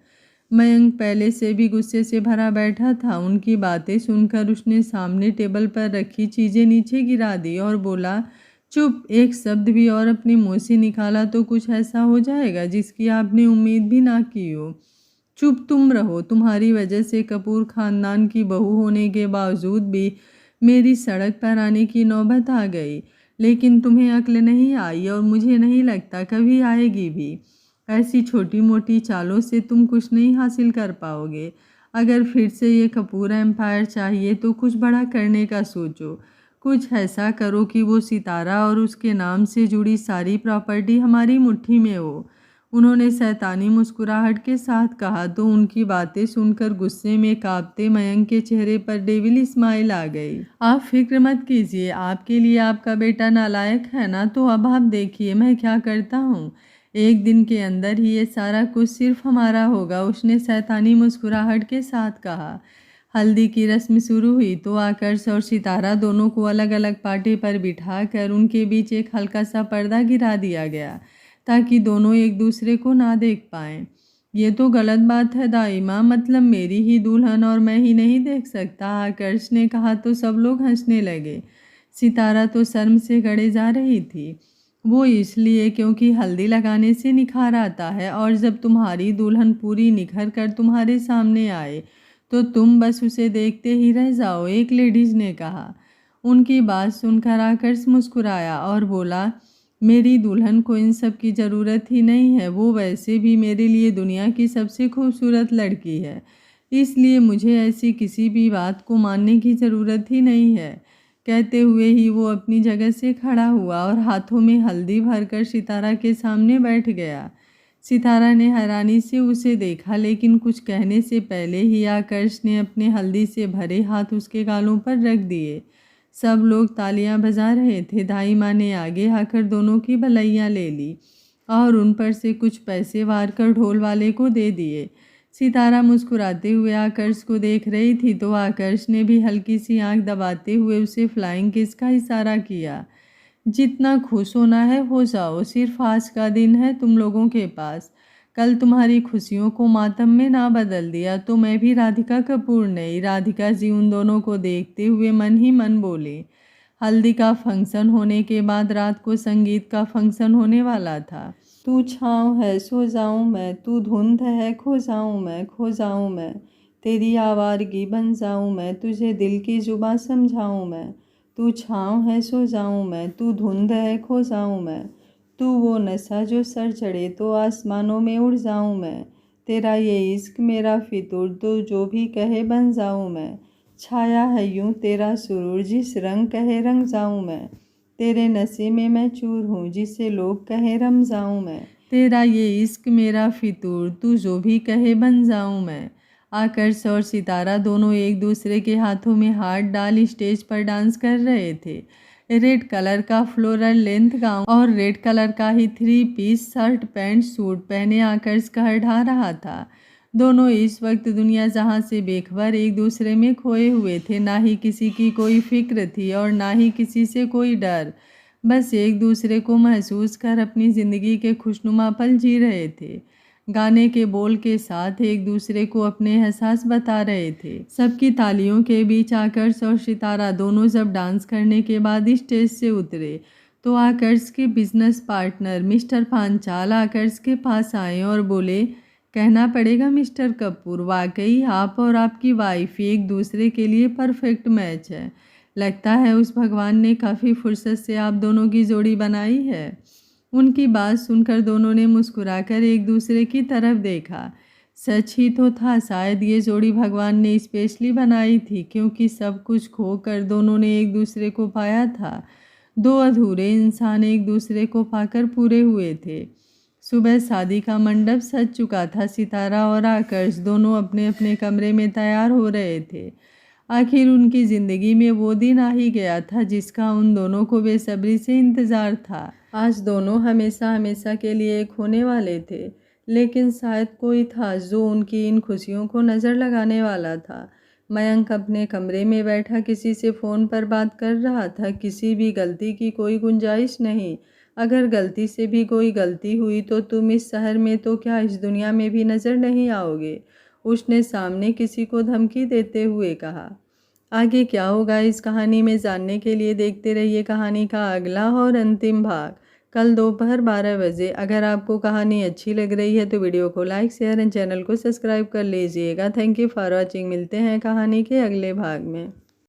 S1: मयंक पहले से भी गुस्से से भरा बैठा था। उनकी बातें सुनकर उसने सामने टेबल पर रखी चीज़ें नीचे गिरा दी और बोला, चुप। एक शब्द भी और अपने मुँह से निकाला तो कुछ ऐसा हो जाएगा जिसकी आपने उम्मीद भी ना की हो। चुप तुम रहो। तुम्हारी वजह से कपूर खानदान की बहू होने के बावजूद भी मेरी सड़क पर आने की नौबत आ गई, लेकिन तुम्हें अक्ल नहीं आई और मुझे नहीं लगता कभी आएगी भी। ऐसी छोटी मोटी चालों से तुम कुछ नहीं हासिल कर पाओगे। अगर फिर से ये कपूर एम्पायर चाहिए तो कुछ बड़ा करने का सोचो। कुछ ऐसा करो कि वो सितारा और उसके नाम से जुड़ी सारी प्रॉपर्टी हमारी मुट्ठी में हो। उन्होंने शैतानी मुस्कुराहट के साथ कहा तो उनकी बातें सुनकर गुस्से में कांपते मयंक के चेहरे पर डेविल स्माइल आ गई। आप फिक्र मत कीजिए, आपके लिए आपका बेटा नालायक है ना, तो अब आप देखिए मैं क्या करता हूँ। एक दिन के अंदर ही ये सारा कुछ सिर्फ हमारा होगा, उसने शैतानी मुस्कुराहट के साथ कहा। हल्दी की रस्म शुरू हुई तो आकर्ष और सितारा दोनों को अलग अलग पाटे पर बिठाकर उनके बीच एक हल्का सा पर्दा गिरा दिया गया ताकि दोनों एक दूसरे को ना देख पाएं। ये तो गलत बात है दाई माँ, मतलब मेरी ही दुल्हन और मैं ही नहीं देख सकता, आकर्ष ने कहा तो सब लोग हंसने लगे। सितारा तो शर्म से गड़े जा रही थी। वो इसलिए क्योंकि हल्दी लगाने से निखार आता है और जब तुम्हारी दुल्हन पूरी निखर कर तुम्हारे सामने आए तो तुम बस उसे देखते ही रह जाओ, एक लेडीज ने कहा। उनकी बात सुनकर आकर्ष मुस्कुराया और बोला, मेरी दुल्हन को इन सब की ज़रूरत ही नहीं है, वो वैसे भी मेरे लिए दुनिया की सबसे खूबसूरत लड़की है, इसलिए मुझे ऐसी किसी भी बात को मानने की ज़रूरत ही नहीं है। कहते हुए ही वो अपनी जगह से खड़ा हुआ और हाथों में हल्दी भरकर सितारा के सामने बैठ गया। सितारा ने हैरानी से उसे देखा, लेकिन कुछ कहने से पहले ही आकर्ष ने अपने हल्दी से भरे हाथ उसके गालों पर रख दिए। सब लोग तालियां बजा रहे थे। दाई माँ ने आगे आकर दोनों की भलाइयाँ ले ली और उन पर से कुछ पैसे वार कर ढोल वाले को दे दिए। सितारा मुस्कुराते हुए आकर्ष को देख रही थी तो आकर्ष ने भी हल्की सी आंख दबाते हुए उसे फ्लाइंग किस का इशारा किया। जितना खुश होना है हो जाओ, सिर्फ आज का दिन है तुम लोगों के पास। कल तुम्हारी खुशियों को मातम में ना बदल दिया तो मैं भी राधिका कपूर नहीं। राधिका जी उन दोनों को देखते हुए मन ही मन बोले। हल्दी का फंक्शन होने के बाद रात को संगीत का फंक्शन होने वाला था। तू छाँव है सो जाऊँ मैं, तू धुंध है खो जाऊँ मैं, खो जाऊँ मैं, तेरी आवारगी बन जाऊँ मैं, तुझे दिल की जुबां समझाऊँ मैं। तू छाँव है सो जाऊँ मैं, तू धुंध है खो जाऊँ मैं, तू वो नशा जो सर चढ़े तो आसमानों में उड़ जाऊँ मैं, तेरा ये इश्क मेरा फितूर तो जो भी कहे बन जाऊँ मैं। छाया है यूँ तेरा सुरूर जिस रंग कहे रंग जाऊँ मैं, तेरे नशे में मैं चूर हूँ जिसे लोग कहे रम जाऊँ मैं, तेरा ये इश्क मेरा फितूर तू जो भी कहे बन जाऊँ मैं। आकर्ष और सितारा दोनों एक दूसरे के हाथों में हाथ डाल स्टेज पर डांस कर रहे थे। रेड कलर का फ्लोरल लेंथ गाउन और रेड कलर का ही 3 पीस शर्ट पैंट सूट पहने आकर्ष कहर ढा रहा था। दोनों इस वक्त दुनिया जहां से बेखबर एक दूसरे में खोए हुए थे। ना ही किसी की कोई फिक्र थी और ना ही किसी से कोई डर। बस एक दूसरे को महसूस कर अपनी ज़िंदगी के खुशनुमा पल जी रहे थे। गाने के बोल के साथ एक दूसरे को अपने एहसास बता रहे थे। सबकी तालियों के बीच आकर्ष और सितारा दोनों जब डांस करने के बाद स्टेज से उतरे तो आकर्ष के बिजनेस पार्टनर मिस्टर पांचाल आकर्ष के पास आए और बोले, कहना पड़ेगा मिस्टर कपूर, वाकई आप और आपकी वाइफ एक दूसरे के लिए परफेक्ट मैच है। लगता है उस भगवान ने काफ़ी फुर्सत से आप दोनों की जोड़ी बनाई है। उनकी बात सुनकर दोनों ने मुस्कुराकर एक दूसरे की तरफ देखा। सच ही तो था, शायद ये जोड़ी भगवान ने स्पेशली बनाई थी, क्योंकि सब कुछ खोकर दोनों ने एक दूसरे को पाया था। दो अधूरे इंसान एक दूसरे को पाकर पूरे हुए थे। सुबह शादी का मंडप सज चुका था। सितारा और आकर्ष दोनों अपने अपने कमरे में तैयार हो रहे थे। आखिर उनकी ज़िंदगी में वो दिन आ ही गया था जिसका उन दोनों को बेसब्री से इंतज़ार था। आज दोनों हमेशा हमेशा के लिए एक होने वाले थे, लेकिन शायद कोई था जो उनकी इन खुशियों को नज़र लगाने वाला था। मयंक अपने कमरे में बैठा किसी से फ़ोन पर बात कर रहा था। किसी भी गलती की कोई गुंजाइश नहीं। अगर गलती से भी कोई गलती हुई तो तुम इस शहर में तो क्या इस दुनिया में भी नज़र नहीं आओगे, उसने सामने किसी को धमकी देते हुए कहा। आगे क्या होगा इस कहानी में जानने के लिए देखते रहिए कहानी का अगला और अंतिम भाग कल दोपहर 12 बजे। अगर आपको कहानी अच्छी लग रही है तो वीडियो को लाइक शेयर एंड चैनल को सब्सक्राइब कर लीजिएगा। Thank you for watching. मिलते हैं कहानी के अगले भाग में।